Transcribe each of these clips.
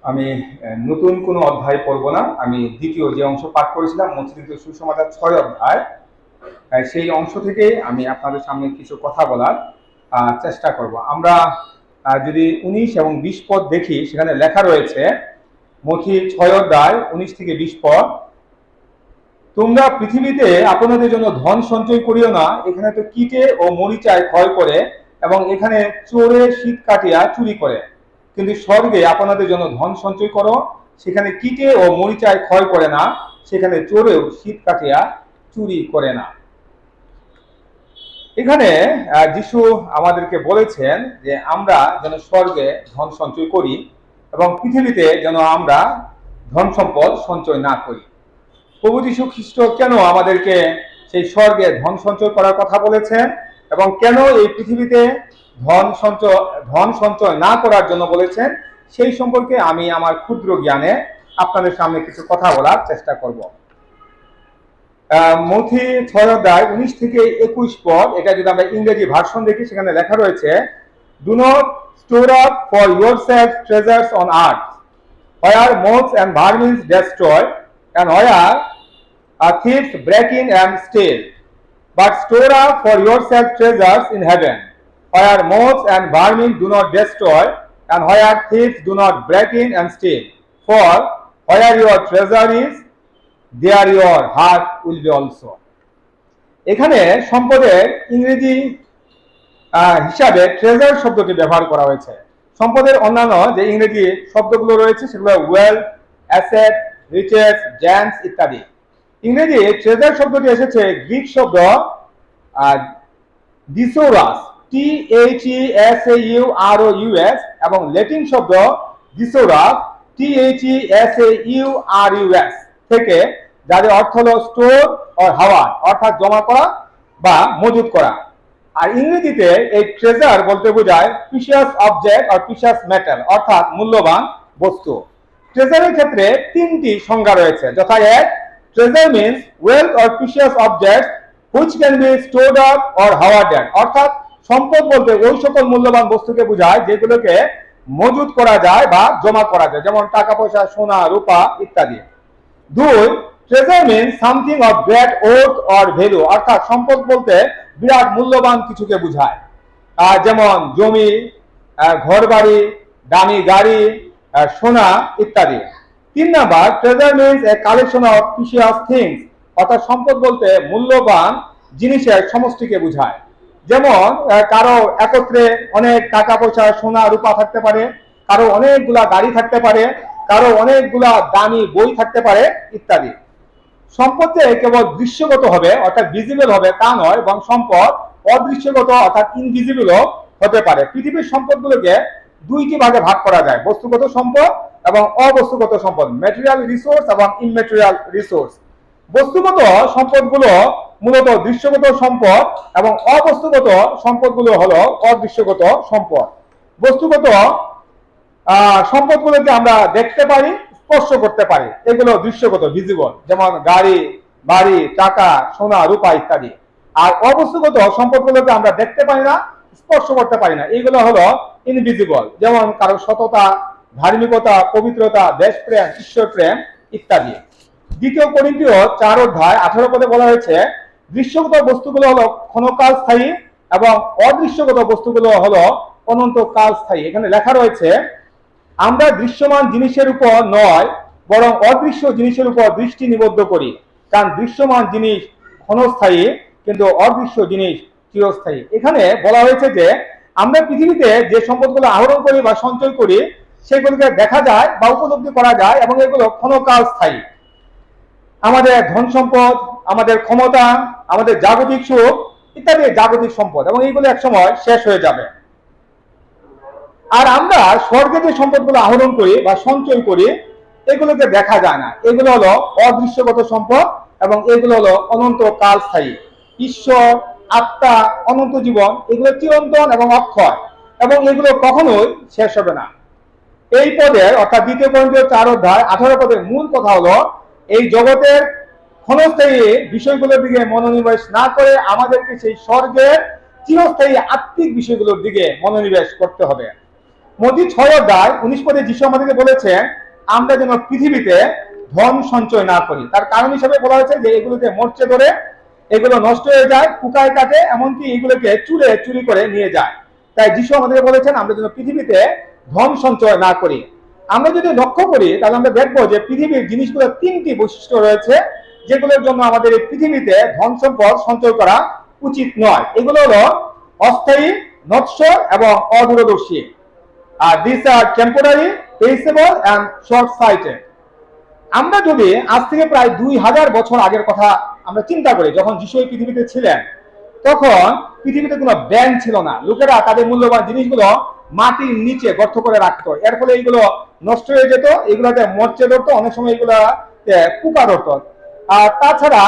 আমি নতুন কোনো অধ্যায় পড়ব না। আমি দ্বিতীয় যে অংশ পাঠ করেছিলাম মৈত্রীতে সুসমাচার ৬ অধ্যায়, সেই অংশ থেকে আমি আপনাদের সামনে কিছু কথা বলার চেষ্টা করব। আমরা যদি ১৯ এবং ২০ পদ দেখি, সেখানে লেখা রয়েছে মথি ৬ অধ্যায় ১৯ থেকে ২০ পদ, তোমরা পৃথিবীতে আপনাদের জন্য ধন সঞ্চয় করিও না, এখানে তো কীটে ও মরিচায় ক্ষয় করে এবং এখানে চোরে শীত কাটিয়া চুরি করে, কিন্তু স্বর্গে আপনাদের জন্য ধন সঞ্চয় করো, সেখানে কীটে ও মরিচায় ক্ষয় করে না, সেখানে চোরেও শীত কাটিয়া চুরি করে না। এখানে যিশু আমাদেরকে বলেছেন যে আমরা যেন স্বর্গে ধন সঞ্চয় করি এবং পৃথিবীতে যেন আমরা ধন সম্পদ সঞ্চয় না করি। প্রভু যীশু খ্রিস্ট কেন আমাদেরকে সেই স্বর্গে ধন সঞ্চয় করার কথা বলেছেন এবং কেন এই পৃথিবীতে ধন সঞ্চয় না করার জন্য বলেছেন, সেই সম্পর্কে আমি আমার ক্ষুদ্র জ্ঞানে আপনাদের সামনে কিছু কথা বলার চেষ্টা করব। মথি ৬ অধ্যায় ১৯ থেকে ২১ পদ, এটা যদি আমরা ইংরেজি ভার্সন দেখি, সেখানে লেখা রয়েছে, do not store up for yourself treasures on earth where moths and vermin destroy and where thieves break in and steal, but store up for yourself treasures in heaven where moths and vermin do not destroy and where thieves do not break in and steal, for where your treasure is there your heart will be also. এখানে সম্পদের ইংরেজি হিসাবে treasure শব্দটি ব্যবহার করা হয়েছে। সম্পদের অন্যান্য যে ইংরেজি শব্দগুলো রয়েছে সেগুলো ওয়েলথ, অ্যাসেট, রিচেস, জেমস ইত্যাদি। ইংরেজি ট্রেজার শব্দটি এসেছে গ্রিক শব্দ দিসোরাস, THESAUROUS, এবং ল্যাটিন শব্দ দিসোরাস, THESAURUS থেকে, যাদের অর্থ হলো স্টোর ও হাওয়ার, অর্থাৎ জমা করা বা মজুত করা। আর ইংরেজিতে এই ট্রেজার বলতে বোঝায় প্রিশিয়াস অবজেক্ট আর প্রিশিয়াস মেটাল, অর্থাৎ মূল্যবান বস্তু। ট্রেজারের ক্ষেত্রে তিনটি সংজ্ঞা রয়েছে, যথা এক, treasure means wealth or precious object which can be stored up or hoarded, অর্থাৎ সম্পদ বলতে ওই সকল মূল্যবান বস্তুকে বোঝায় যেগুলোকে মজুত করা যায় বা জমা করা যায়, যেমন টাকা পয়সা, সোনা, রূপা ইত্যাদি। দুই, treasure means something of great worth or value, অর্থাৎ সম্পদ বলতে বিরাট মূল্যবান কিছুকে বোঝায়, যেমন জমি, ঘরবাড়ি, দামি গাড়ি, সোনা ইত্যাদি। তিন number, treasure means a collection of precious things, অর্থাৎ সম্পদ বলতে মূল্যবান জিনিসের সমষ্টিকে বোঝায়, যেমন কারো একত্রে অনেক টাকা পয়সা, সোনা, রূপা থাকতে পারে, কারো অনেকগুলা গাড়ি থাকতে পারে, কারো অনেকগুলা দামি বই থাকতে পারে ইত্যাদি। সম্পদ যে কেবল দৃশ্যগত হবে অর্থাৎ ভিজিবল হবে তা নয়, এবং সম্পদ অদৃশ্যগত অর্থাৎ ইনভিজিবলও হতে পারে। পৃথিবীর সম্পদগুলোকে দুইটি ভাগে ভাগ করা যায়, বস্তুগত সম্পদ এবং অবস্তুগত সম্পদ, ম্যাটেরিয়াল রিসোর্স এবং ইমম্যাটেরিয়াল রিসোর্স। বস্তুগত সম্পদগুলো মূলত দৃশ্যগত সম্পদ এবং অবস্তুগত সম্পদগুলো হলো অদৃশ্যগত সম্পদ। বস্তুগত সম্পদগুলোকে আমরা দেখতে পারি, স্পর্শ করতে পারি, এগুলো দৃশ্যগত ভিজিবল, যেমন গাড়ি, বাড়ি, টাকা, সোনা, রূপা ইত্যাদি। আর অবস্তুগত সম্পদগুলোকে আমরা দেখতে পারি না, স্পর্শ করতে পারি না, এইগুলো হলো ইনভিজিবল, যেমন কারো সততা, ধার্মিকতা, পবিত্রতা, দেশপ্রেম, ঈশ্বর প্রেম ইত্যাদি। দ্বিতীয় করিন্থীয় 4 অধ্যায় 18 পদে বলা হয়েছে, দৃশ্যগত বস্তুগুলো হলো ক্ষণকাল স্থায়ী এবং অদৃশ্যগত বস্তুগুলো হলো অনন্তকাল স্থায়ী। এখানে লেখা রয়েছে, আমরা দৃশ্যমান জিনিসের উপর নয় বরং অদৃশ্য জিনিসের উপর দৃষ্টি নিবদ্ধ করি, কারণ দৃশ্যমান জিনিস ক্ষণস্থায়ী কিন্তু অদৃশ্য জিনিস চিরস্থায়ী। এখানে বলা হয়েছে যে আমরা পৃথিবীতে যে সম্পদগুলো আহরণ করি বা সঞ্চয় করি সেগুলোকে দেখা যায় বা উপলব্ধি করা যায় এবং এগুলো ক্ষণকাল স্থায়ী। আমাদের ধন সম্পদ, আমাদের ক্ষমতা, আমাদের জাগতিক সুখ ইত্যাদি জাগতিক সম্পদ, এবং এইগুলো একসময় শেষ হয়ে যাবে। আর আমরা স্বর্গে যে সম্পদগুলো আহরণ করি বা সঞ্চয় করি এগুলোকে দেখা যায় না, এগুলো হলো অদৃশ্যগত সম্পদ এবং এগুলো হলো অনন্তকাল স্থায়ী। ঈশ্বর, আত্মা, অনন্ত জীবন এগুলো চিরন্তন এবং অক্ষয়, এবং এগুলো কখনোই শেষ হবে না। এই পদের অর্থাৎ দ্বিতীয় করিন্থীয় 4 অধ্যায় 18 পদের মূল কথা হলো, এই জগতের ক্ষণস্থায়ী বিষয়গুলোর দিকে মনোনিবেশ না করে আমাদেরকে সেই স্বর্গের চিরস্থায়ী আত্মিক বিষয়গুলোর দিকে মনোনিবেশ করতে হবে। মতি 6 অধ্যায় 19 পদে যিশু আমাদেরকে বলেছেন আমরা যেন পৃথিবীতে ধন সঞ্চয় না করি। তার কারণ হিসেবে বলা হয়েছে যে এগুলোকে মরচে ধরে, এগুলো নষ্ট হয়ে যায়, পোকায় কাটে, এমনকি এগুলোকে চুরি করে নিয়ে যায়। তাই যিশু আমাদের বলেছেন আমরা যেন পৃথিবীতে ধন সঞ্চয় না করি। আমরা যদি লক্ষ্য করি তাহলে আমরা দেখবো যে পৃথিবীর জিনিসগুলোর 3টি বৈশিষ্ট্য রয়েছে যেগুলোর জন্য আমাদের এই পৃথিবীতে ধন সম্পদ সঞ্চয় করা উচিত নয়। এগুলো হলো অস্থায়ী, নশ্বর এবং অদূরদর্শী। আর this are temporary, perishable and short sighted. আমরা যদি আজ থেকে প্রায় 2000 বছর আগের কথা আমরা চিন্তা করি, যখন যিশু এই পৃথিবীতে ছিলেন তখন পৃথিবীতে কোনো ব্যাংক ছিল না। লোকেরা তাদের মূল্যবান জিনিসগুলো মাটির নিচে গর্ত করে রাখতো, এর ফলে এগুলো নষ্ট হয়ে যেত, এগুলোতে মরচে ধরতো, অনেক সময় এগুলো পোকা ধরতো। আর তাছাড়া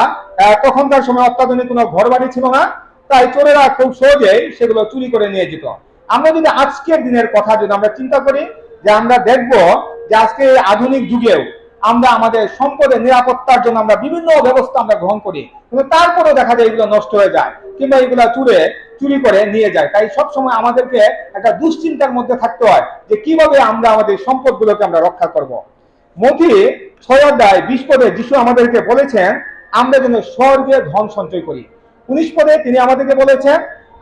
তখনকার সময় অত্যাধুনিক কোনো ঘর বাড়ি ছিল না, তাই চোরেরা খুব সহজেই সেগুলো চুরি করে নিয়ে যেত। আমরা যদি আজকের দিনের কথা যদি আমরা চিন্তা করি, যে আমরা দেখবো যে আজকে আধুনিক যুগেও আমরা আমাদের সম্পদের নিরাপত্তার জন্য আমরা বিভিন্ন ব্যবস্থা আমরা গ্রহণ করি, কিন্তু তারপরেও দেখা যায় এগুলো নষ্ট হয়ে যায় কিংবা এগুলো চুরি করে নিয়ে যায়। তাই সবসময় আমাদেরকে একটা দুশ্চিন্তার মধ্যে থাকতে হয় যে কিভাবে আমরা আমাদের সম্পদগুলোকে আমরা রক্ষা করব। মথি 6 অধ্যায় 20 পদে যিশু আমাদেরকে বলেছেন আমরা যেন স্বর্গে ধন সঞ্চয় করি। 19 পদে তিনি আমাদেরকে বলেছেন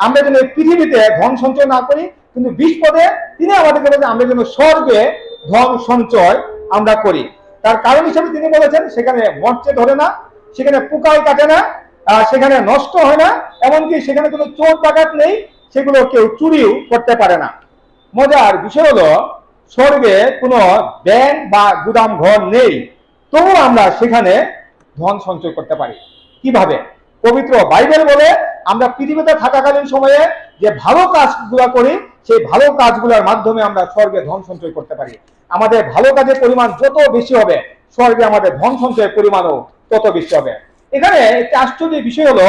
আমরা যেন পৃথিবীতে ধন সঞ্চয় না করি, কিন্তু 20 পদে তিনি আমাদেরকে বলেছেন আমরা যেন স্বর্গে ধন সঞ্চয় আমরা করি। তার কারণ হিসেবে তিনি বলেছেন সেখানে মরচে ধরে না, সেখানে পোকায় কাটে না, সেখানে নষ্ট হয় না, এমনকি সেখানে কোনো চোর ডাকাত নেই, সেগুলো কেউ চুরিও করতে পারে না। মজার বিষয় হলো স্বর্গে কোনো ব্যাংক বা গুদাম ঘর নেই, তবু আমরা সেখানে ধন সঞ্চয় করতে পারি। কিভাবে? পবিত্র বাইবেল বলে আমরা পৃথিবীতে থাকাকালীন সময়ে যে ভালো কাজগুলো করি সেই ভালো কাজগুলোর মাধ্যমে আমরা স্বর্গে ধন সঞ্চয় করতে পারি। আমাদের ভালো কাজের পরিমাণ যত বেশি হবে স্বর্গে আমাদের ধন সঞ্চয়ের পরিমাণও তত বেশি হবে। এখানে একটি আশ্চর্যের বিষয় হলো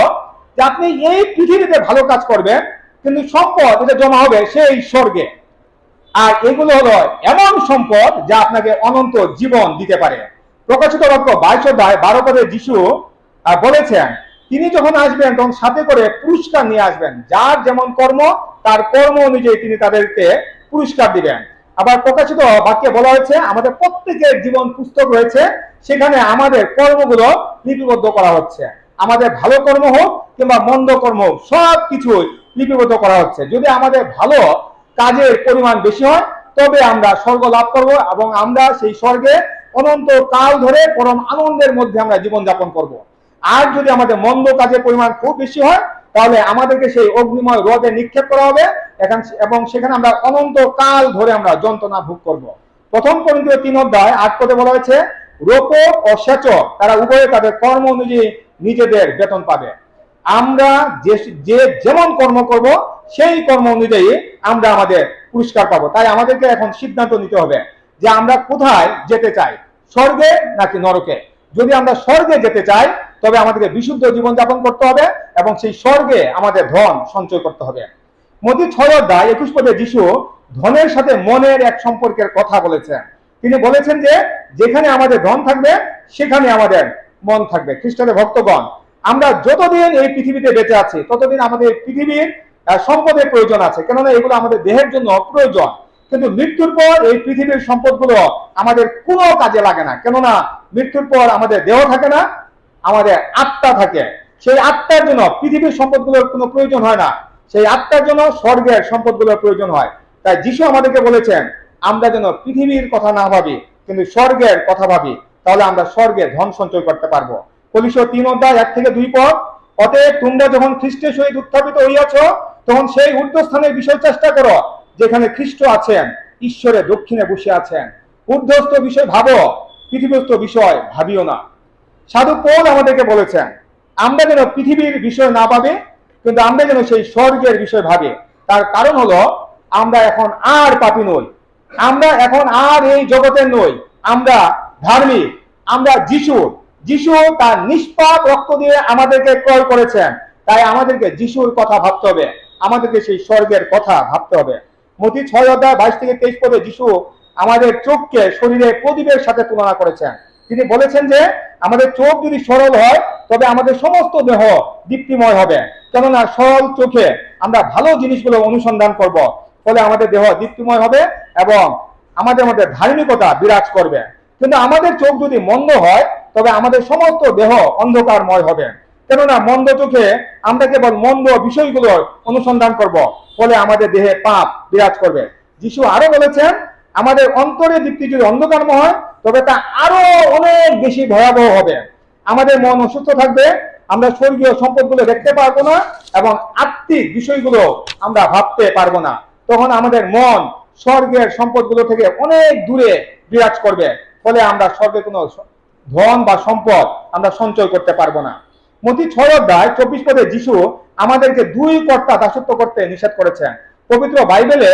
যে আপনি এই পৃথিবীতে ভালো কাজ করবেন, কিন্তু সম্পদ এটা জমা হবে সেই স্বর্গে। আর এগুলো হলো এমন সম্পদ যা আপনাকে অনন্ত জীবন দিতে পারে। প্রকাশিত বাক্য 22 অধ্যায় 12 পদে যিশু বলেছেন তিনি যখন আসবেন তখন সাথে করে পুরস্কার নিয়ে আসবেন, যার যেমন কর্ম তার কর্ম অনুযায়ী তিনি তাদেরকে পুরস্কার দিবেন। আবার প্রকাশিত বাক্যে বলা হয়েছে আমাদের প্রত্যেকের জীবন পুস্তক রয়েছে, সেখানে আমাদের কর্মগুলো লিপিবদ্ধ করা হচ্ছে। আমাদের ভালো কর্ম হোক কিংবা মন্দ কর্ম হোক সব কিছু লিপিবদ্ধ করা হচ্ছে। যদি আমাদের ভালো কাজের পরিমাণ বেশি হয় তবে আমরা স্বর্গ লাভ করব এবং আমরা সেই স্বর্গে অনন্ত কাল ধরে পরম আনন্দের মধ্যে আমরা জীবনযাপন করব। আর যদি আমাদের মন্দ কাজের পরিমাণ খুব বেশি হয় তাহলে আমাদেরকে সেই অগ্নিময় হ্রদে নিক্ষেপ করা হবে এবং সেখানে আমরা অনন্ত কাল ধরে আমরা যন্ত্রণা ভোগ করব। প্রথম করিন্থীয় 3 অধ্যায় 8 পদে বলা হয়েছে রোপক ও সেচক তারা উভয়ে তাদের কর্ম অনুযায়ী নিজেদের বেতন পাবে। আমরা যে যেমন কর্ম করব সেই কর্ম অনুযায়ী আমরা আমাদের পুরস্কার পাবো। তাই আমাদেরকে এখন সিদ্ধান্ত নিতে হবে যে আমরা কোথায় যেতে চাই, স্বর্গে নাকি নরকে। যদি আমরা স্বর্গে যেতে চাই তবে আমাদেরকে বিশুদ্ধ জীবনযাপন করতে হবে এবং সেই স্বর্গে আমাদের ধন সঞ্চয় করতে হবে। মথি 6 অধ্যায় 21 পদে যিশু ধনের সাথে মনের এক সম্পর্কের কথা বলেছেন। তিনি বলেছেন যে যেখানে আমাদের ধন থাকবে সেখানে আমাদের মন থাকবে। খ্রিস্টানের ভক্তগণ, আমরা যতদিন এই পৃথিবীতে বেঁচে আছি ততদিন আমাদের পৃথিবীর সম্পদের প্রয়োজন আছে, কেননা এগুলো আমাদের দেহের জন্য প্রয়োজন। কিন্তু মৃত্যুর পর এই পৃথিবীর সম্পদগুলো আমাদের কোনো কাজে লাগে না, কেননা মৃত্যুর পর আমাদের দেহ থাকে না, আমাদের আত্মা থাকে। সেই আত্মার জন্য পৃথিবীর সম্পদগুলোর কোনো প্রয়োজন হয় না, সেই আত্মার জন্য স্বর্গের সম্পদগুলোর প্রয়োজন হয়। তাই যিশু আমাদেরকে বলেছেন আমরা যেন পৃথিবীর কথা না ভাবি কিন্তু স্বর্গের কথা ভাবি, তাহলে আমরা স্বর্গে ধন সঞ্চয় করতে পারবো। কলিসীয় 3 অধ্যায় 1 থেকে 2 পদ অতএব তোমরা যখন খ্রিস্টের সহিত উত্থাপিত হইয়াছ তখন সেই ঊর্ধ্বস্থানের বিষয় চেষ্টা করো যেখানে খ্রিস্ট আছেন, ঈশ্বরের দক্ষিণে বসে আছেন। ঊর্ধ্বস্থ বিষয় ভাবো, পৃথিবীস্থ বিষয় ভাবিও না। সাধু পৌল আমাদেরকে বলেছেন আমরা যেন পৃথিবীর বিষয় না ভাবি কিন্তু আমরা যেন সেই স্বর্গের বিষয় ভাবি। তার কারণ হলো আমরা এখন আর পাপী নই, আমরা এখন আর এই জগতের নই, আমরা ধার্মিক, আমরা যিশু তার নিষ্পাপ রক্ত দিয়ে আমাদেরকে ক্রয় করেছেন। তাই আমাদেরকে যিশুর কথা ভাবতে হবে, আমাদেরকে সেই স্বর্গের কথা ভাবতে হবে। মথি 6 অধ্যায় 22 থেকে 23 পদে যিশু আমাদের চোখকে শরীরের প্রদীপের সাথে তুলনা করেছেন। তিনি বলেছেন যে আমাদের চোখ যদি সরল হয় তবে আমাদের সমস্ত দেহ দীপ্তিময় হবে, কেননা সরল চোখে আমরা ভালো জিনিসগুলো অনুসন্ধান করব। ফলে আমাদের দেহ দীপ্তিময় হবে এবং আমাদের মধ্যে ধার্মিকতা বিরাজ করবে। কিন্তু আমাদের চোখ যদি মন্দ হয় তবে আমাদের সমস্ত দেহ অন্ধকারময় হবে, কেননা মন্দ চোখে আমরা কেবল মন্দ বিষয়গুলোর অনুসন্ধান করব, ফলে আমাদের দেহে পাপ বিরাজ করবে। যিশু আরো বলেছেন, আমাদের অন্তরের দীপ্তি যদি অন্ধকারময় হয় তবে তা আরো অনেক বেশি ভয়াবহ হবে। আমাদের মন অসুস্থ থাকবে, আমরা স্বর্গীয় সম্পদগুলো দেখতে পারবো না এবং আত্মিক বিষয়গুলো আমরা ভাবতে পারবো না। তখন আমাদের মন স্বর্গের সম্পদগুলো থেকে অনেক দূরে বিরাজ করবে, ফলে আমরা স্বর্গে কোনো ধন বা সম্পদ আমরা সঞ্চয় করতে পারবো না। মতি 6:24 যিশু আমাদেরকে দুই কর্তা দাসত্ব করতে নিষেধ করেছেন। পবিত্র বাইবেলে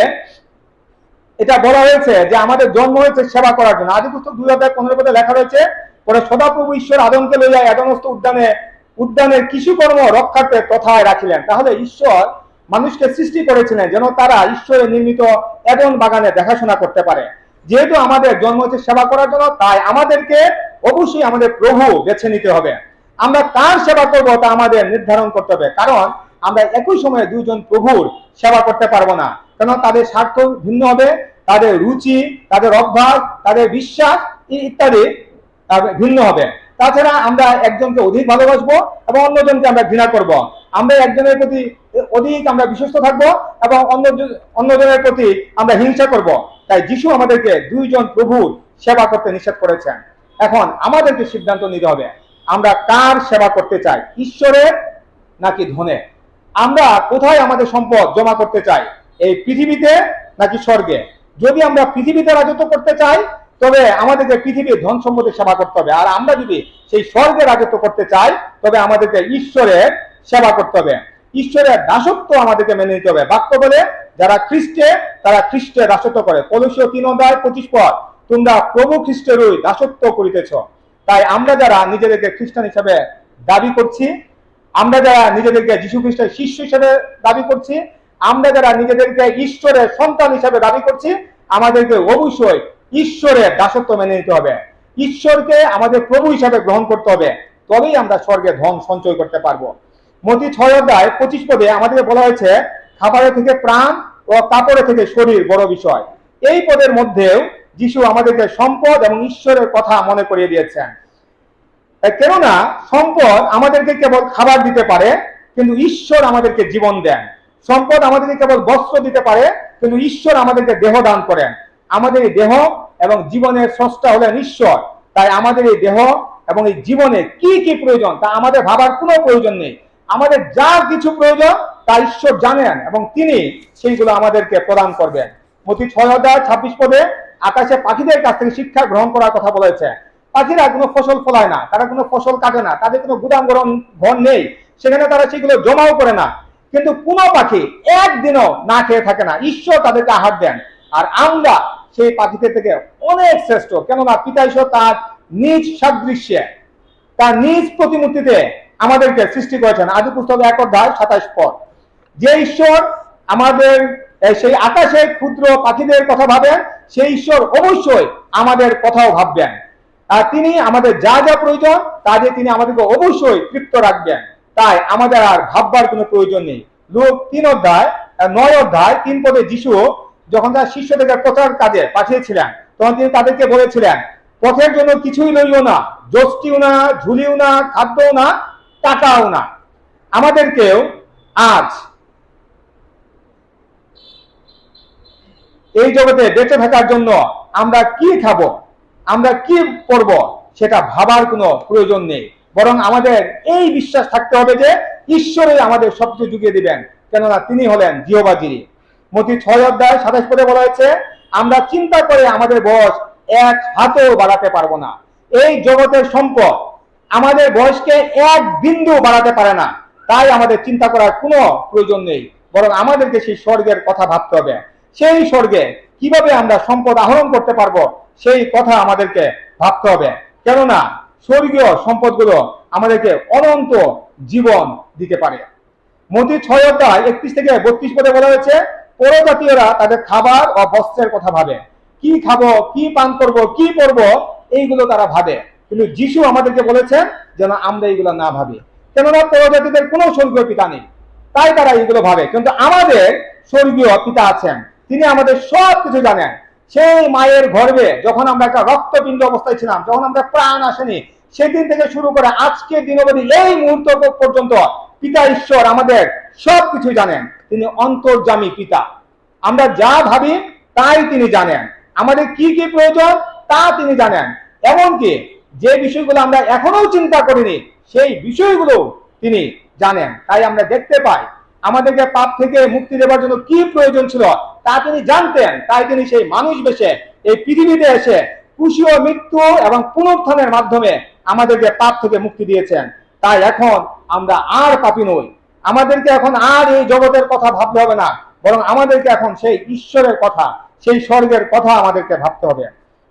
এটা বলা হয়েছে যে আমাদের জন্ম হয়েছে সেবা করার জন্য। আদি পুস্তক 2:15 লেখা রয়েছে, পরে সদাপ্রভু ঈশ্বর আদমকে লইয়া এদনস্থ উদ্যানের কৃষিকর্ম রক্ষার্থে তথায় রাখিলেন। তাহলে ঈশ্বর মানুষকে সৃষ্টি করেছিলেন যেন তারা ঈশ্বরের নির্মিত এদন বাগানে দেখাশোনা করতে পারে। যেহেতু আমাদের জন্ম হচ্ছে সেবা করার জন্য, তাই আমাদেরকে অবশ্যই আমাদের প্রভু বেছে নিতে হবে। আমরা কার সেবা করবো তা আমাদের নির্ধারণ করতে হবে, কারণ আমরা একই সময়ে দুইজন প্রভুর সেবা করতে পারবো না, কেন তাদের স্বার্থ ভিন্ন হবে, তাদের রুচি, তাদের অভ্যাস, তাদের বিশ্বাস ইত্যাদি ভিন্ন হবে। তাছাড়া আমরা একজনকে অধিক ভালোবাসবো এবং অন্যজনকে আমরা ঘৃণা করব। আমরা একজনের প্রতি অধিক আমরা বিশ্বস্ত থাকবো এবং অন্যজনের প্রতি আমরা হিংসা করব। তাই যিশু আমাদেরকে দুইজন প্রভুর সেবা করতে নিষেধ করেছেন। এখন আমাদেরকে সিদ্ধান্ত নিতে হবে, আমরা কার সেবা করতে চাই, ঈশ্বরের নাকি ধনের? আমরা কোথায় আমাদের সম্পদ জমা করতে চাই, এই পৃথিবীতে নাকি স্বর্গে? যদি আমরা পৃথিবীতে রাজত্ব করতে চাই তবে আমাদেরকে পৃথিবীর ধন সম্পদের সেবা করতে হবে, আর আমরা যদি সেই স্বর্গে রাজত্ব করতে চাই তবে আমাদেরকে ঈশ্বরের সেবা করতে হবে। ঈশ্বরের দাসত্ব আমাদেরকে মেনে নিতে হবে। বাক্য বলে, যারা খ্রিস্টে তারা খ্রিস্টের দাসত্ব করে। কলসীয় 3:25 তোমরা প্রভু খ্রিস্টেরই দাসত্ব করিতেছ। তাই আমরা যারা নিজেদেরকে খ্রিস্টান হিসাবে দাবি করছি, আমরা যারা নিজেদেরকে যীশু খ্রিস্টের শিষ্য হিসেবে দাবি করছি, আমরা যারা নিজেদেরকে ঈশ্বরের সন্তান হিসেবে দাবি করছি, আমাদেরকে অবশ্যই ঈশ্বরের দাসত্ব মেনে নিতে হবে। ঈশ্বরকে আমাদের প্রভু হিসাবে গ্রহণ করতে হবে, তবেই আমরা স্বর্গে ধন সঞ্চয় করতে পারবো। মতি 6:25 আমাদেরকে বলা হয়েছে, খাবারের থেকে প্রাণ ও কাপড়ের থেকে শরীর বড় বিষয়। এই পদের মধ্যেও যিশু আমাদেরকে সম্পদ এবং ঈশ্বরের কথা মনে করিয়ে দিয়েছেন। কেননা সম্পদ আমাদেরকে কেবল খাবার দিতে পারে, কিন্তু ঈশ্বর আমাদেরকে জীবন দেন। সম্পদ আমাদেরকে কেবল বস্ত্র দিতে পারে, কিন্তু ঈশ্বর আমাদেরকে দেহ দান করেন। আমাদের এই দেহ এবং জীবনের স্রষ্টা হলেন ঈশ্বর। তাই আমাদের এই দেহ এবং এই জীবনে কি কি প্রয়োজন তা আমাদের ভাবার কোনো প্রয়োজন নেই। আমাদের যা কিছু প্রয়োজন তা ঈশ্বর জানেন এবং তিনি সেইগুলো আমাদেরকে প্রদান করবেন। মতি 6:26 আকাশে পাখিদের কাছ থেকে শিক্ষা গ্রহণ করার কথা বলেছে। পাখিরা কোনো ফসল ফলায় না, তারা কোনো ফসল কাটে না, তাদের কোনো গুদাম ঘর নেই, সেখানে তারা সেগুলো জমাও করে না, কিন্তু কোনো পাখি একদিনও না খেয়ে থাকে না। ঈশ্বর তাদেরকে আহার দেন, আর আমরা সেই পাখিদের থেকে অনেক শ্রেষ্ঠ, কেননা পিতা ঈশ্বর তার নিজ সাদৃশ্যে, তার নিজ প্রতিমূর্তিতে আমাদেরকে সৃষ্টি করেছেন। আদি পুস্তক 1:27 যে ঈশ্বর আমাদের সেই আকাশে ক্ষুদ্র পাখিদের কথা ভাবেন, সেই ঈশ্বর অবশ্যই আমাদের কথাও ভাববেন। আর তিনি আমাদের যা যা প্রয়োজন তা দিয়ে তিনি আমাদেরকে অবশ্যই তৃপ্ত রাখবেন। তাই আমাদের আর ভাববার কোনো প্রয়োজন নেই। লূক 9:3 যিশু যখন তার শিষ্যদেরকে প্রচার কাজে পাঠিয়েছিলেন, তখন তিনি তাদেরকে বলেছিলেন, পথের জন্য কিছুই লইও না, যষ্টিও না, ঝুলিও না, খাদ্যও না, টাকাও না। আমাদেরকেও আজ এই জগতে বেঁচে থাকার জন্য আমরা কি খাবো, আমরা কি করব সেটা ভাবার কোনো প্রয়োজন নেই, বরং আমাদের এই বিশ্বাস থাকতে হবে যে ঈশ্বরই আমাদের সবকিছু জুগিয়ে দিবেন, কেননা তিনি হলেন জিহোবা যিরি। মতি 6:27 বলা হয়েছে, আমরা চিন্তা করে আমাদের বয়স এক হাতেও বাড়াতে পারবো না। এই জগতের সম্পদ আমাদের বয়সকে এক বিন্দু বাড়াতে পারে না। তাই আমাদের চিন্তা করার কোনো প্রয়োজন নেই, বরং আমাদেরকে সেই স্বর্গের কথা ভাবতে হবে। সেই স্বর্গে কিভাবে আমরা সম্পদ আহরণ করতে পারবো সেই কথা আমাদেরকে ভাবতে হবে, কেননা স্বর্গীয় সম্পদগুলো আমাদেরকে অনন্ত জীবন দিতে পারে। মতি 6:31-32 বলা হয়েছে, পরজাতীয়রা তাদের খাবার ও বস্ত্রের কথা ভাবে, কি খাবো, কি পান করব, কি পরবো, এইগুলো তারা ভাবে। কিন্তু যিশু আমাদেরকে বলেছেন যেন আমরা এইগুলো না ভাবি, কেননা পরজাতিদের কোনো স্বর্গীয় পিতা নেই, তাই তারা এইগুলো ভাবে। কিন্তু আমাদের স্বর্গীয় পিতা আছেন, তিনি আমাদের সব কিছু জানেন। সেই মায়ের গর্ভে যখন আমরা একটা রক্তপিণ্ড অবস্থায় ছিলাম, যখন আমরা প্রাণ আসেনি, সেদিন থেকে শুরু করে আজকের দিন অবধি এই মুহূর্ত পর্যন্ত পিতা ঈশ্বর আমাদের সব কিছু জানেন। তিনি অন্তর্যামী পিতা। আমরা যা ভাবি তাই তিনি জানেন, আমাদের কি কি প্রয়োজন তা তিনি জানেন। এমনকি যে বিষয়গুলো আমরা এখনো চিন্তা করিনি সেই বিষয়গুলো তিনি জানেন। তাই আমরা দেখতে পাই আমাদেরকে পাপ থেকে মুক্তি দেওয়ার জন্য কি প্রয়োজন ছিল তা তিনি জানতেন। তাই তিনি সেই মানুষ বেশে এই পৃথিবীতে এসে ক্রুশে মৃত্যু এবং পুনরুত্থানের মাধ্যমে আমাদেরকে পাপ থেকে মুক্তি দিয়েছেন। তাই এখন আমরা আর পাপী নই। আমাদেরকে এখন আর এই জগতের কথা ভাবতে হবে না, বরং আমাদেরকে এখন সেই ঈশ্বরের কথা, সেই স্বর্গের কথা আমাদেরকে ভাবতে হবে।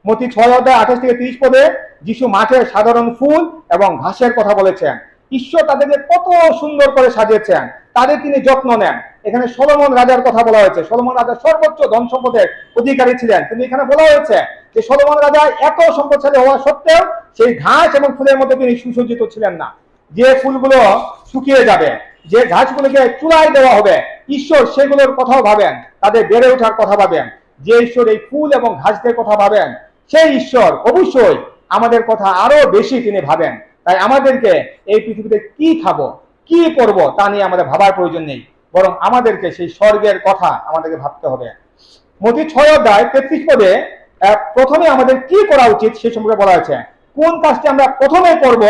মতি 6:28-30 পদে যিশু মাঠের সাধারণ ফুল এবং ঘাসের কথা বলেছেন। ঈশ্বর তাদেরকে কত সুন্দর করে সাজিয়েছেন, তাদের তিনি যত্ন নেন। এখানে সলোমন রাজার কথা বলা হয়েছে। সলোমন রাজা সর্বোচ্চ ধন সম্পদের অধিকারী ছিলেন, কিন্তু এখানে বলা হয়েছে যে সলোমন রাজা এত সম্পদশালী হওয়া সত্ত্বেও সেই ঘাস এবং ফুলের মধ্যে তিনি সুসজ্জিত ছিলেন না। যে ফুলগুলো শুকিয়ে যাবে, যে ঘাসগুলোকে চুলায় দেওয়া হবে, ঈশ্বর সেগুলোর কথাও ভাবেন, তাদের বেড়ে ওঠার কথা ভাবেন। যে ঈশ্বর এই ফুল এবং ঘাসদের কথা ভাবেন, সেই ঈশ্বর অবশ্যই আমাদের কথা আরো বেশি তিনি ভাবেন। তাই আমাদেরকে এই পৃথিবীতে কি খাবো, কি করব তা নিয়ে আমাদের ভাবার প্রয়োজন নেই, বরং আমাদেরকে সেই স্বর্গের কথা আমাদেরকে ভাবতে হবে। মতি 6:33 পদে প্রথমে আমাদের কি করা উচিত সেই সম্পর্কে বলা হয়েছে। কোন কাজটি আমরা প্রথমে করব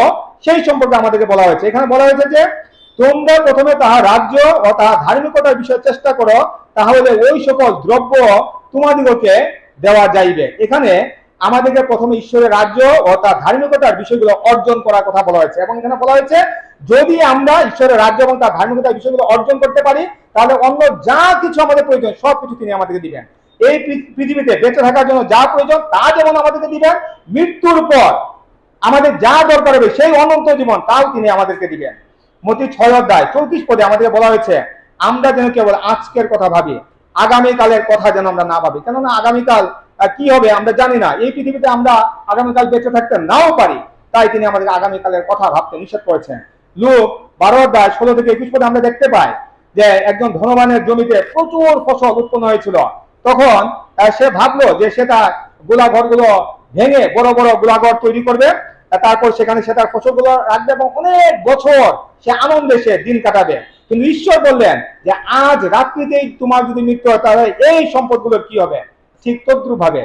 সেই সম্পর্কে আমাদেরকে বলা হয়েছে। এখানে বলা হয়েছে যে তোমরা প্রথমে তাহার রাজ্য ও তাহার ধার্মিকতার বিষয়ে চেষ্টা করো, তাহলে ওই সকল দ্রব্য তোমাদিগকে দেওয়া যাইবে। এখানে আমাদেরকে প্রথমে ঈশ্বরের রাজ্য ও তার ধার্মিকতার বিষয়গুলো অর্জন করার কথা বলা হয়েছে। এবং এখানে বলা হয়েছে যদি আমরা ঈশ্বরের রাজ্য এবং তার ধার্মিকতার বিষয়গুলো অর্জন করতে পারি, তাহলে অন্য যা কিছু আমাদের প্রয়োজন সবকিছু তিনি আমাদেরকে দিবেন। এই পৃথিবীতে বেঁচে থাকার জন্য যা প্রয়োজন তা যেমন আমাদেরকে দিবেন, মৃত্যুর পর আমাদের যা দরকার হবে সেই অনন্ত জীবন তাও তিনি আমাদেরকে দিবেন। মতি 6:34 পদে আমাদেরকে বলা হয়েছে আমরা যেন কেবল আজকের কথা ভাবি, আগামীকালের কথা যেন আমরা না ভাবি। কেননা আগামীকাল কি হবে আমরা জানি না। এই পৃথিবীতে আমরা আগামীকাল বেঁচে থাকতে নাও পারি, তাই তিনি আমাদের আগামীকালের কথা ভাবতে নিষেধ করেছেন। লূক 12:16-21 পদে আমরা দেখতে পাই যে একজন ধনবানের জমিতে প্রচুর ফসল উৎপন্ন হয়েছিল। তখন সে ভাবলো যে সে তার গোলাঘরগুলো ভেঙে বড় বড় গোলাঘর তৈরি করবে, তারপর সেখানে সে তার ফসলগুলো রাখবে এবং অনেক বছর সে আনন্দে সে দিন কাটাবে। কিন্তু ঈশ্বর বললেন যে আজ রাত্রিতেই তোমার যদি মৃত্যু হয় তাহলে এই সম্পদগুলোর কি হবে। ঠিক তদ্রুপ ভাবে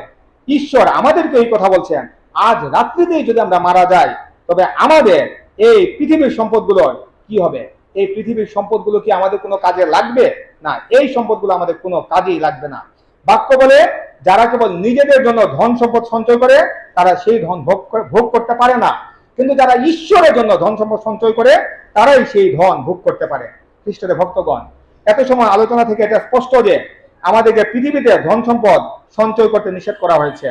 ঈশ্বর আমাদেরকে এই কথা বলছেন, আজ রাত্রিতেই যদি আমরা মারা যাই তবে আমাদের এই পৃথিবীর সম্পদগুলোর কি হবে। এই পৃথিবীর সম্পদগুলো কি আমাদের কোনো কাজে লাগবে? না, এই সম্পদগুলো আমাদের কোনো কাজেই লাগবে না। বাক্য বলে যারা কেবল নিজেদের জন্য ধন সম্পদ সঞ্চয় করে তারা সেই ধন ভোগ করতে পারে না, কিন্তু যারা ঈশ্বরের জন্য ধন সম্পদ সঞ্চয় করে তারাই সেই ধন ভোগ করতে পারে। খ্রিস্টের ভক্তগণ, এত সময় আলোচনা থেকে এটা স্পষ্ট যে আমাদেরকে পৃথিবীতে ধন সম্পদ সঞ্চয় করতে নিষেধ করা হয়েছে।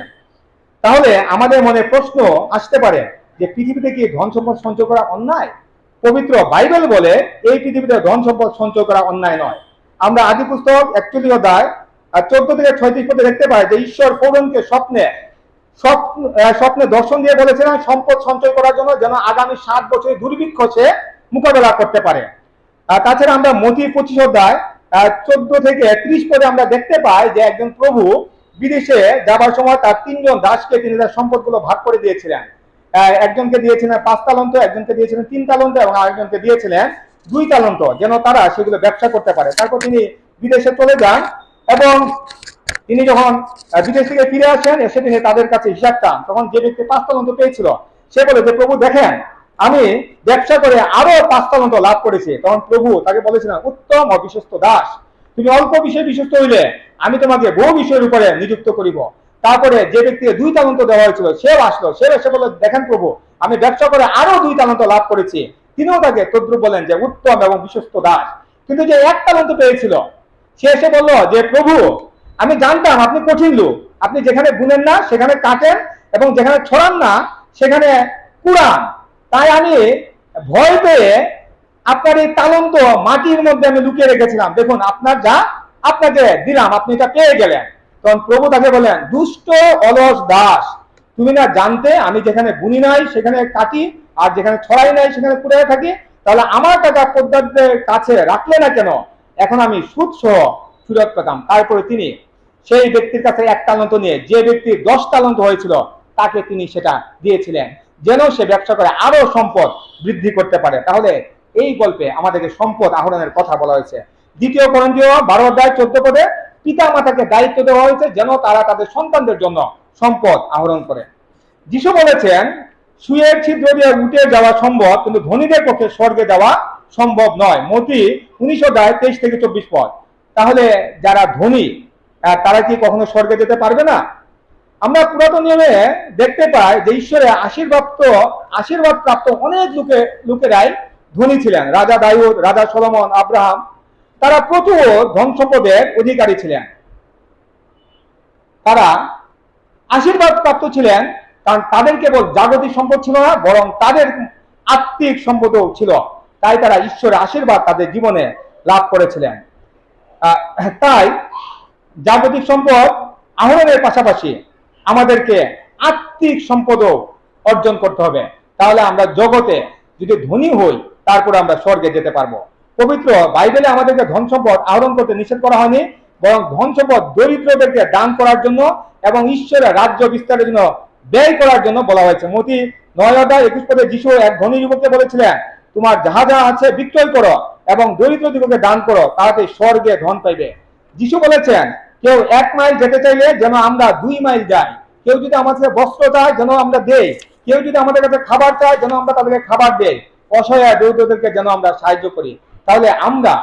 তাহলে আমাদের মনে প্রশ্ন আসতে পারে যে পৃথিবীতে কি ধন সম্পদ সঞ্চয় করা অন্যায়? পবিত্র বাইবেল বলে এই পৃথিবীতে ধন সম্পদ সঞ্চয় করা অন্যায় নয়। আমরা আদি পুস্তক 41:14-36 পদে দেখতে পাই যে ঈশ্বর ফরৌনকে স্বপ্নে দর্শন দিয়ে বলেছিলেন সম্পদ সঞ্চয় করার জন্য, যেন আগামী 7 বছর দুর্ভিক্ষ সে মোকাবেলা করতে পারে। তাছাড়া আমরা মতি 25:14-30 পদে আমরা দেখতে পাই যে একজন প্রভু বিদেশে যাবার সময় তার 3 জন দাসকে তিনি তার সম্পদগুলো ভাগ করে দিয়েছিলেন। একজনকে দিয়েছিলেন 5 তালন্ত, একজনকে দিয়েছিলেন 3 তালন্ত এবং আরেকজনকে দিয়েছিলেন 2 তালন্ত, যেন তারা সেগুলো ব্যবসা করতে পারে। তারপর তিনি বিদেশে চলে যান এবং তিনি যখন বিদেশ থেকে ফিরে আসেন, এসে তিনি তাদের কাছে হিসাব চান। তখন যে ব্যক্তি 5 তালন্ত পেয়েছিল সে বলে যে প্রভু দেখেন আমি ব্যবসা করে আরো 5 তালন্ত লাভ করেছি। তখন প্রভু তাকে বলেছিলেন উত্তম ও বিশ্বস্ত দাস, তুমি অল্প বিষয়ে বিশ্বস্ত হইলে আমি তোমাকে বহু বিষয়ের উপরে নিযুক্ত করিব। তারপরে যে ব্যক্তিকে 2 তালন্ত দেওয়া হয়েছিল সেও আসলো, সে এসে বলল দেখেন প্রভু আমি ব্যবসা করে আরো 2 তালন্ত লাভ করেছি। তিনিও তাকে তদ্রুপ বলেন যে উত্তম এবং বিশ্বস্ত দাস। কিন্তু যে 1 তালন্ত পেয়েছিল সে এসে বলল যে প্রভু আমি জানতাম আপনি কঠিন লোক, আপনি যেখানে বুনেন না সেখানে কাটেন এবং যেখানে ছড়ান না সেখানে কুড়ান, তাই আমি ভয় পেয়ে আপনার এই তালন্ত মাটির মধ্যে আমি লুকিয়ে রেখেছিলাম, দেখুন আপনার যা আপনাকে দিলাম, আপনি এটা পেয়ে গেলেন। তখন প্রভু তাকে বলেন দুষ্ট অলস দাস, তুমি না জানতে আমি যেখানে বুনি নাই সেখানে কাটি আর যেখানে ছড়াই নাই সেখানে কুড়াই থাকি, তাহলে আমার টাকা পদ্মাদের কাছে রাখলে না কেন? এখন আমি সুদ সহ ফেরত পেতাম। তারপরে তিনি সেই ব্যক্তির কাছে 1 তালান্ত নিয়ে যে ব্যক্তি 10 তালান্ত হয়েছিল তাকে তিনি সেটা দিয়েছিলেন, যেন সে ব্যবসা করে আরো সম্পদ বৃদ্ধি করতে পারে। তাহলে এই গল্পে আমাদেরকে সম্পদ আহরণের কথা বলা হয়েছে। 2 করিন্থীয় 12 অধ্যায় 14 পদে পিতা মাতাকে দায়িত্ব দেওয়া হয়েছে যেন তারা তাদের সন্তানদের জন্য সম্পদ আহরণ করে। যিশু বলেছেন, সুয়ের ছিদ্র দিয়ে উঠে যাওয়া সম্ভব, কিন্তু ধনীদের পক্ষে স্বর্গে যাওয়া সম্ভব নয়। মতি 19 অধ্যায় 23 থেকে 24 পদ। তাহলে যারা ধনী তারা কি কখনো স্বর্গে যেতে পারবে না? আমরা পুরাতন নিয়মে দেখতে পাই যে ঈশ্বরের আশীর্বাদ প্রাপ্ত অনেক লোকেরাই ধনী ছিলেন। রাজা দাউদ, রাজা সলোমন, আব্রাহাম, তারা প্রচুর ধন সম্পদের অধিকারী ছিলেন। তারা আশীর্বাদ প্রাপ্ত ছিলেন, কারণ তাদের কেবল জাগতিক সম্পদ ছিল না, বরং তাদের আত্মিক সম্পদও ছিল। তাই তারা ঈশ্বরের আশীর্বাদ তাদের জীবনে লাভ করেছিলেন। তাই জাগতিক সম্পদ আহরণের পাশাপাশি আমাদেরকে আত্মিক সম্পদও অর্জন করতে হবে। তাহলে আমরা জগতে যদি ধনী হই, তারপরে আমরা স্বর্গে যেতে পারবো। পবিত্র বাইবেলে আমাদেরকে ধন সম্পদ আহরণ করতে নিষেধ করা হয়নি, বরং ধন সম্পদ দরিদ্রদেরকে দান করার জন্য এবং ঈশ্বরের রাজ্য বিস্তারের জন্য ব্যয় করার জন্য বলা হয়েছে। মতি 9 অধ্যায় 21 পদে যিশু এক ধনী যুবককে বলেছিলেন, তোমার যাহা যা আছে বিক্রয় করো এবং দরিদ্র দিগকে দান করো, তাহাতে স্বর্গে ধন পাইবে। যিশু বলেছেন, কেউ 1 মাইল যেতে চাইলে যেন আমরা 2 মাইল যাই। কেউ যদি আমাদের বস্ত্র চায় যেন আমরা দেই। কেউ যদি আমাদের কাছে খাবার চায় যেন আমরা তাদেরকে খাবার দেই। অসহায় দরিদ্রদেরকে যেন আমরা সাহায্য করি। তাহলে আমরা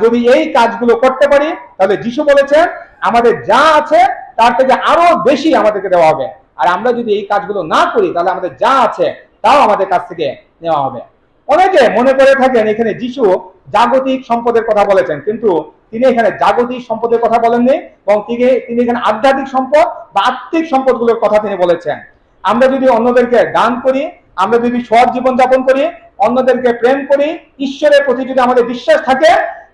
যদি এই কাজগুলো করতে পারি, তাহলে যিশু বলেছেন আমাদের যা আছে তার থেকে আরো বেশি আমাদেরকে দেওয়া হবে। আর আমরা যদি এই কাজগুলো না করি, তাহলে আমাদের যা আছে তাও আমাদের কাছ থেকে নেওয়া হবে। অনেকে মনে করে থাকেন এখানে যিশু জাগতিক সম্পদের কথা বলেছেন, কিন্তু তিনি এখানে জাগতিক সম্পদের কথা বলেননি, এবং তিনি এখানে আধ্যাত্মিক সম্পদ বা আত্মিক সম্পদগুলোর কথা তিনি বলেছেন। আমরা যদি অন্যদেরকে দান করি, আমরা যদি সৎ জীবন যাপন করি, অন্যদেরকে প্রেম করি, ঈশ্বরের প্রতি যদি আমাদের বিশ্বাস থাকে,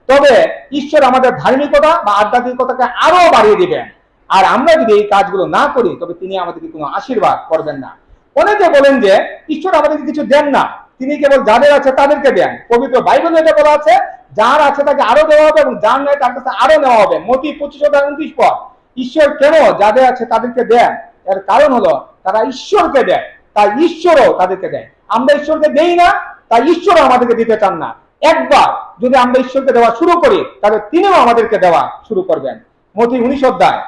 তবে ঈশ্বর আমাদের ধার্মিকতা বা আধ্যাত্মিকতাকে আরো বাড়িয়ে দিবেন। আর আমরা যদি এই কাজগুলো না করি, তবে তিনি আমাদেরকে কোনো আশীর্বাদ করবেন না। অনেকে বলেন যে ঈশ্বর আমাদেরকে কিছু দেন না, তিনি কেবল যাদের আছে তাদেরকে দেন। পবিত্র বাইবেলে এটা বলা আছে, যার আছে তাকে আরো দেওয়া হবে এবং যার নাই তার কাছে আরো নেওয়া হবে। মতি 25:29 পদ। ঈশ্বর কেন যাদের আছে তাদেরকে দেন? এর কারণ হলো তারা ঈশ্বরকে দেয়, তাই ঈশ্বরও তাদেরকে দেয়। আমরা ঈশ্বরকে দেই না, তাই ঈশ্বরও আমাদেরকে দিতে চান না। একবার যদি আমরা ঈশ্বরকে দেওয়া শুরু করি, তাহলে তিনিও আমাদেরকে দেওয়া শুরু করবেন। মতি 19 অধ্যায়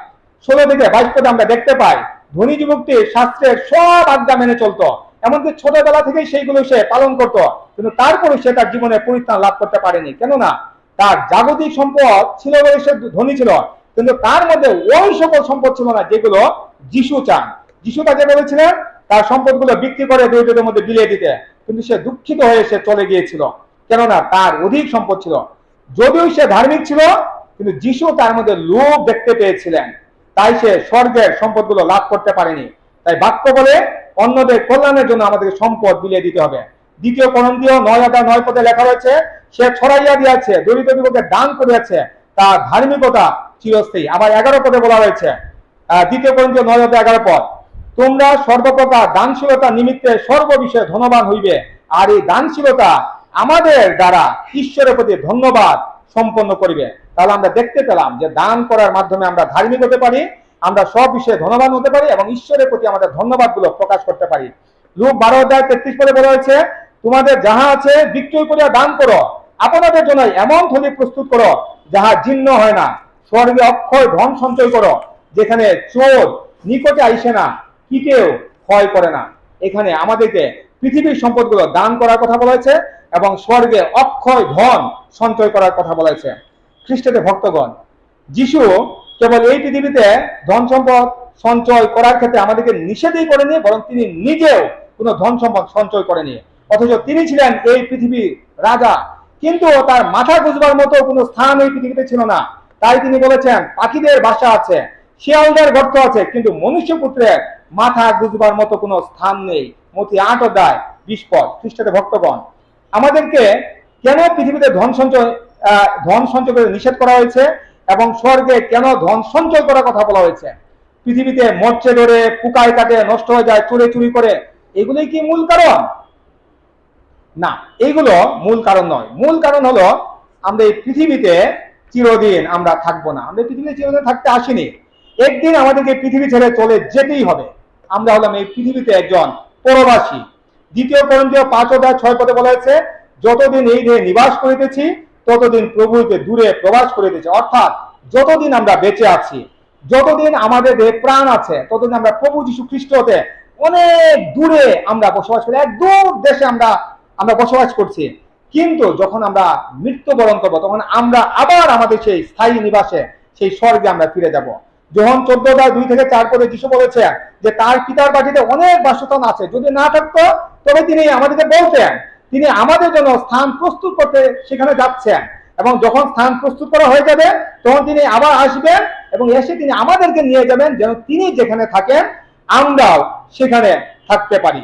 16 থেকে 22 পদে আমরা দেখতে পাই, ধনী যুবকটি শাস্ত্রের সব আজ্ঞা মেনে চলতো, এমনকি ছোটবেলা থেকেই সেইগুলো সে পালন করত, কিন্তু তারপরে সে তার জীবনে পরিত্রাণ লাভ করতে পারেনি। কেননা তার জাগতিক সম্পদ ছিল বলে সে ধনী ছিল, কিন্তু তার মধ্যে ওই সকল সম্পদ ছিল না যেগুলো যিশু চান। যিশু তাকে বলেছিলেন তার সম্পদগুলো বিক্রি করে দরিদ্রদের মধ্যে বিলিয়ে দিতে, কিন্তু সে দুঃখিত হয়ে সে চলে গিয়েছিল, কেননা তার অধিক সম্পদ ছিল। যদিও সে ধার্মিক ছিল, কিন্তু যিশু তার মধ্যে লোভ দেখতে পেয়েছিলেন, তাই সে স্বর্গের সম্পদগুলো লাভ করতে পারেনি। তাই বাক্য বলে অন্যদের কল্যাণের জন্য আমাদের সম্পদ বিলিয়ে দিতে হবে। 2 করিন্থীয় 9 অধ্যায় 9 পদে লেখা রয়েছে, সে ছড়াইয়া দিয়েছে, দরিদ্র দিগকে দান করিয়াছে, তার ধার্মিকতা চিরস্থায়ী। আবার 11 পদে বলা হয়েছে, 2 করিন্থীয় 9 অধ্যায় 11 পদ, তোমরা সর্বপ্রকার দানশীলতা নিমিত্তে সর্ববিষয়ে ধনবান হইবে, আর এই দানশীলতা আমাদের দ্বারা ঈশ্বরের প্রতি ধন্যবাদ সম্পন্ন করিবে। তাহলে আমরা দেখতে পেলাম যে দান করার মাধ্যমে আমরা ধার্মিক হতে পারি, আমরা সব বিষয়ে ধনবান হতে পারি এবং ঈশ্বরের প্রতি আমাদের ধন্যবাদ গুলো প্রকাশ করতে পারি। লূক 12 অধ্যায় 33 পদে বলা হয়েছে, তোমাদের যাহা আছে বিক্রয় করিয়া দান করো, আপনাদের জন্য এমন থলি প্রস্তুত করো যাহা জীর্ণ হয় না, স্বর্গে অক্ষয় ধন সঞ্চয় করো, যেখানে চোর নিকটে আইসে না, কীটেও ক্ষয় করে না। এখানে আমাদেরকে পৃথিবীর সম্পদগুলো দান করার কথা বলা হয়েছে এবং স্বর্গে অক্ষয় ধন সঞ্চয় করার কথা বলা হয়েছে। খ্রিস্টদের ভক্তগণ, যিশু কেবল এই পৃথিবীতে ধন সম্পদ সঞ্চয় করার ক্ষেত্রে আমাদেরকে নিষেধই করেনি, বরং তিনি নিজেও কোনো ধন সম্পদ সঞ্চয় করেনি। অথচ তিনি ছিলেন এই পৃথিবীর রাজা, কিন্তু তার মাথা গুঁজবার মতো কোনো স্থান এই পৃথিবীতে ছিল না। তাই তিনি বলেছেন, পাখিদের বাসা আছে, শিয়ালদের গর্ত আছে, কিন্তু মনুষ্য পুত্রের মাথা গুঁজবার মতো কোনো স্থান নেই। মতি 8 অধ্যায় 20 পদ। খ্রিস্টদের ভক্তগণ, আমাদেরকে কেন পৃথিবীতে ধন সঞ্চয় করে নিষেধ করা হয়েছে এবং স্বর্গে কেন ধন সঞ্চয় করার কথা বলা হয়েছে? পৃথিবীতে মরচে ধরে, পোকায় কাটে, নষ্ট হয়ে যায়, চুরে চুরি করে, এগুলোই কি মূল কারণ? না, এইগুলো মূল কারণ নয়। মূল কারণ হলো আমরা এই পৃথিবীতে চিরদিন আমরা থাকবো না। আমরা পৃথিবীতে চিরদিন থাকতে আসিনি, একদিন আমাদেরকে পৃথিবী ছেড়ে চলে যেতেই হবে। আমরা হলাম এই পৃথিবীতে একজন পরবাসী। 2 কোরিন্থীয় 5:6 বলা হয়েছে, যতদিন এই দেহে নিবাস করিতেছি ততদিন প্রভু হইতে দূরে প্রবাস করিতেছি। অর্থাৎ যতদিন আমরা বেঁচে আছি, যতদিন আমাদের দেহে প্রাণ আছে, ততদিন আমরা প্রভু যীশু খ্রিস্ট হতে অনেক দূরে আমরা বসবাস করি, এক দূর দেশে আমরা বসবাস করছি। কিন্তু যখন আমরা মৃত্যুবরণ করবো, তখন আমরা আবার আমাদের সেই স্থায়ী নিবাসে, সেই স্বর্গে আমরা ফিরে যাব। যোহন 14:2-4 যিশু বলেছে যে তার পিতার বাড়িতে অনেক বাসস্থান আছে, যদি না থাকতো তবে তিনি আমাদেরকে বলতেন তিনি আমাদের জন্য স্থান প্রস্তুত করতে সেখানে যাচ্ছেন, এবং যখন স্থান প্রস্তুত করা হয়ে যাবে তখন তিনি আবার আসবেন এবং এসে তিনি আমাদেরকে নিয়ে যাবেন, যেন তিনি যেখানে থাকেন আমরাও সেখানে থাকতে পারি।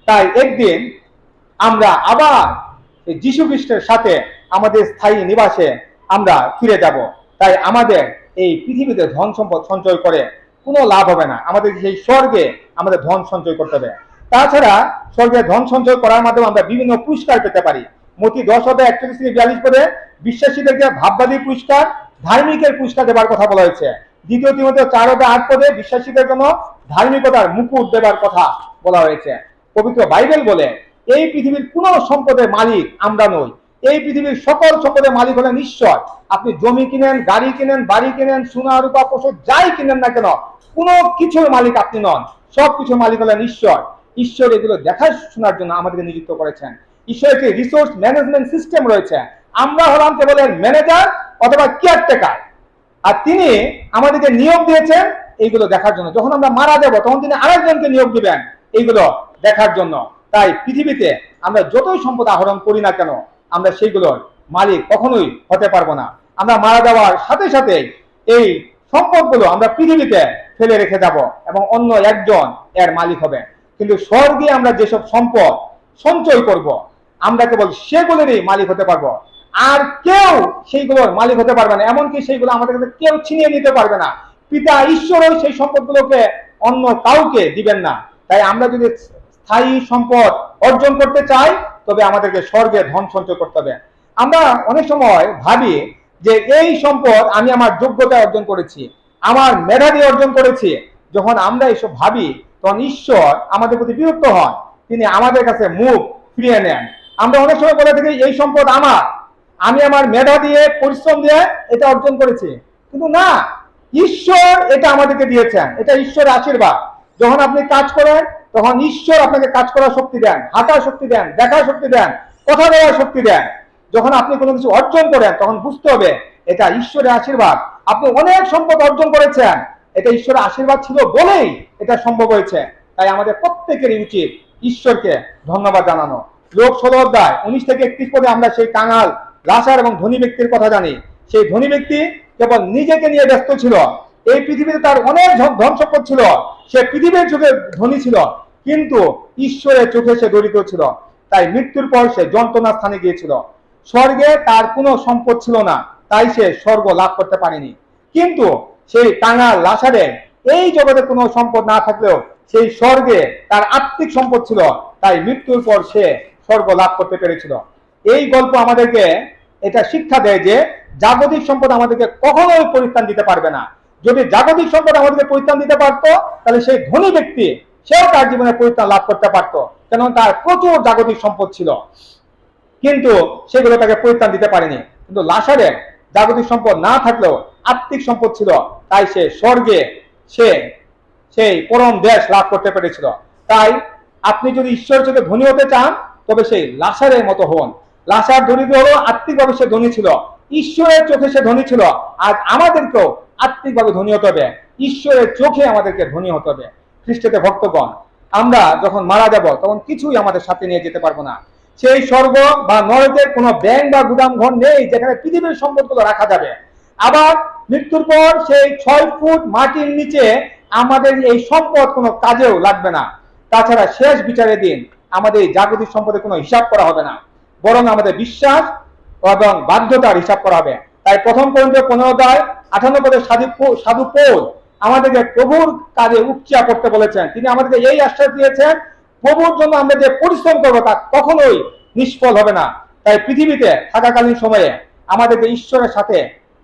তাই একদিন আমরা আবার যীশু খ্রিস্টের সাথে আমাদের স্থায়ী নিবাসে আমরা ফিরে যাব। তাই আমাদের এই পৃথিবীতে ধন সম্পদ সঞ্চয় করে কোনো লাভ হবে না, আমাদের সেই স্বর্গে আমাদের ধন সঞ্চয় করতে হবে। তাছাড়া স্বর্গে ধন সঞ্চয় করার মাধ্যমে আমরা বিভিন্ন পুরস্কার পেতে পারি। মতি 10:41-42 বিশ্বাসীদেরকে ভাববাদী পুরস্কার, ধার্মিকের পুরস্কার দেবার কথা বলা হয়েছে। 2 তিমোথেও 4:8 বিশ্বাসীদের জন্য ধার্মিকতার মুকুট দেবার কথা বলা হয়েছে। পবিত্র বাইবেল বলে এই পৃথিবীর কোন সম্পদের মালিক আমরা নই, এই পৃথিবীর সকল সম্পদের মালিক হলেন ঈশ্বর। আপনি জমি কিনেন, গাড়ি কিনেন, বাড়ি কিনেন, সোনা রূপা পশু যাই কিনেন না কেন, কোনো কিছুর মালিক আপনি নন, সবকিছুর মালিক হলেন ঈশ্বর। ঈশ্বর এগুলো দেখাশোনার জন্য আমাদেরকে নিযুক্ত করেছেন। ঈশ্বরের একটি রিসোর্স ম্যানেজমেন্ট সিস্টেম রয়েছে, আমরা হলাম কেবল এর ম্যানেজার অথবা কেয়ারটেকার, আর তিনি আমাদেরকে নিয়োগ দিয়েছেন এইগুলো দেখার জন্য। যখন আমরা মারা যাব তখন তিনি আরেকজনকে নিয়োগ দিবেন এইগুলো দেখার জন্য। তাই পৃথিবীতে আমরা যতই সম্পদ আহরণ করি না কেন, আমরা সেইগুলোর মালিক কখনোই হতে পারবো না। আমরা মারা যাওয়ার সাথে সাথে এই সম্পদগুলো আমরা পৃথিবীতে ফেলে রেখে যাব এবং অন্য একজন এর মালিক হবে। কিন্তু স্বর্গে আমরা যেসব সম্পদ সঞ্চয় করব, আমরা কেবল সেগুলোরই মালিক হতে পারবো, আর কেউ সেইগুলোর মালিক হতে পারবে না। এমনকি সেইগুলো আমাদের কাছে কেউ ছিনিয়ে নিতে পারবে না। পিতা ঈশ্বরও সেই সম্পদগুলোকে অন্য কাউকে দিবেন না। তাই আমরা যদি স্থায়ী সম্পদ অর্জন করতে চাই তবে আমাদেরকে স্বর্গে ধন সঞ্চয় করতে হবে। আমরা অনেক সময় ভাবি যে এই সম্পদ আমি আমার যোগ্যতা অর্জন করেছি, আমার মেধা দিয়ে অর্জন করেছি। যখন আমরা এসব ভাবি তখন ঈশ্বর আমাদের প্রতি বিরক্ত হন, তিনি আমাদের কাছে মুখ ফিরিয়ে নেন। আমরা অনেক সময় বলে থাকি এই সম্পদ আমার, আমি আমার মেধা দিয়ে পরিশ্রম দিয়ে এটা অর্জন করেছি, কিন্তু না, ঈশ্বর এটা আমাদেরকে দিয়েছেন, এটা ঈশ্বরের আশীর্বাদ। যখন আপনি কাজ করেন তখন ঈশ্বর আপনাকে কাজ করার শক্তি দেন, হাঁটার শক্তি দেন, দেখার শক্তি দেন, কথা বলার শক্তি দেন। যখন আপনি কোনো কিছু অর্জন করেন তখন বুঝতে হবে এটা ঈশ্বরের আশীর্বাদ। আপনি অনেক সম্পদ অর্জন করেছেন, এটা ঈশ্বরের আশীর্বাদ ছিল বলেই এটা সম্ভব হয়েছে। তাই আমাদের প্রত্যেকেরই উচিত ঈশ্বরকে ধন্যবাদ জানানো। লোক 16:19-31 আমরা সেই কাঙাল, লাচার এবং ধনী ব্যক্তির কথা জানি। সেই ধনী ব্যক্তি কেবল নিজেকে নিয়ে ব্যস্ত ছিল, এই পৃথিবীতে তার অনেক ধন সম্পদ ছিল, সে পৃথিবীর চোখে ধনী ছিল, কিন্তু ঈশ্বরের চোখে সে দরিদ্র ছিল। তাই মৃত্যুর পর সে যন্ত্রণা স্থানে গিয়েছিল। স্বর্গে তার কোনো সম্পদ ছিল না, তাই সে স্বর্গ লাভ করতে পারেনি। কিন্তু সেই কাঙাল লাচারের এই জগতে কোনো সম্পদ না থাকলেও সেই স্বর্গে তার আত্মিক সম্পদ ছিল, তাই মৃত্যুর পর সে স্বর্গ লাভ করতে পেরেছিল। এই গল্প আমাদেরকে এটা শিক্ষা দেয় যে জাগতিক সম্পদ আমাদেরকে কখনোই পরিত্রাণ দিতে পারবে না। যদি জাগতিক সম্পদ আমাদেরকে পরিত্রাণ দিতে পারতো তাহলে সেই ধনী ব্যক্তি সেও তার জীবনে পরিত্রাণ লাভ করতে পারতো, কেন তার প্রচুর জাগতিক সম্পদ ছিল, কিন্তু সেগুলো তাকে পরিত্রাণ দিতে পারেনি। কিন্তু লাচারের জাগতিক সম্পদ না থাকলেও আত্মিক সম্পদ ছিল, তাই সে স্বর্গে সেই পরম দেশ লাভ করতে পেরেছিল। তাই আপনি যদি ঈশ্বরের চোখে ধনী হতে চান তবে সেই লাচারের মতো হন। লাচার দরিদ্র হলো, আত্মিকভাবে সে ধনী ছিল, ঈশ্বরের চোখে সে ধনী ছিল। আজ আমাদেরকেও আত্মিকভাবে ধনী হতে হবে, ঈশ্বরের চোখে আমাদেরকে ধনী হতে হবে। খ্রিস্টতে ভক্তগণ, আমরা যখন মারা যাব তখন কিছুই আমাদের সাথে নিয়ে যেতে পারবো না। সেই স্বর্গ বা নরকের কোনো ব্যাংক বা গুদাম ঘর নেই যেখানে পৃথিবীর সম্পদগুলো রাখা যাবে। আবার মৃত্যুর পর সেই 6 ফুট মাটির নিচে আমাদের এই সম্পদ কোনো কাজেও লাগবে না। তাছাড়া শেষ বিচারের দিন আমাদের এই জাগতিক সম্পদের কোনো হিসাব করা হবে না, বরং আমাদের বিশ্বাস এবং বাধ্যতার হিসাব করা হবে। তাই 1 কোরিন্থীয় 15:58 সাধু পৌল আমাদেরকে প্রভুর কাজে উপচা করতে বলেছেন। তিনি আমাদেরকে এই আশ্বাস দিয়েছেন, প্রভুর জন্য আমরা যে পরিশ্রম করবো তা কখনোই নিষ্ফল হবে না। তাই পৃথিবীতে থাকাকালীন সময়ে আমাদেরকে ঈশ্বরের সাথে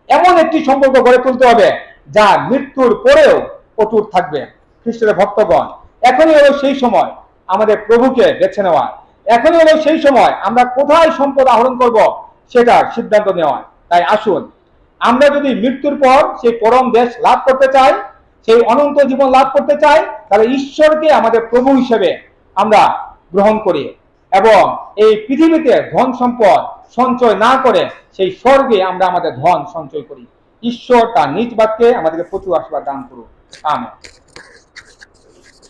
এমন একটি সম্পর্ক গড়ে তুলতে হবে যা মৃত্যুর পরেও অটুট থাকবে। খ্রিস্টের ভক্তগণ, এখনই হলো সেই সময় আমাদের প্রভুকে বেছে নেওয়া। এখনই হলো সেই সময় আমরা কোথায় সম্পদ আহরণ করব সেটার সিদ্ধান্ত নেওয়া। তাই আসুন, আমরা যদি মৃত্যুর পর সেই পরম দেশ লাভ করতে চাই, সেই অনন্ত জীবন লাভ করতে চাই, তাহলে ঈশ্বরকে আমাদের প্রভু হিসেবে আমরা গ্রহণ করি এবং এই পৃথিবীতে ধন সম্পদ সঞ্চয় না করে সেই স্বর্গে আমরা আমাদের ধন সঞ্চয় করি। ঈশ্বর তার নিজ বাক্যে আমাদেরকে প্রচুর আশীর্বাদ দান করুন। আমেন।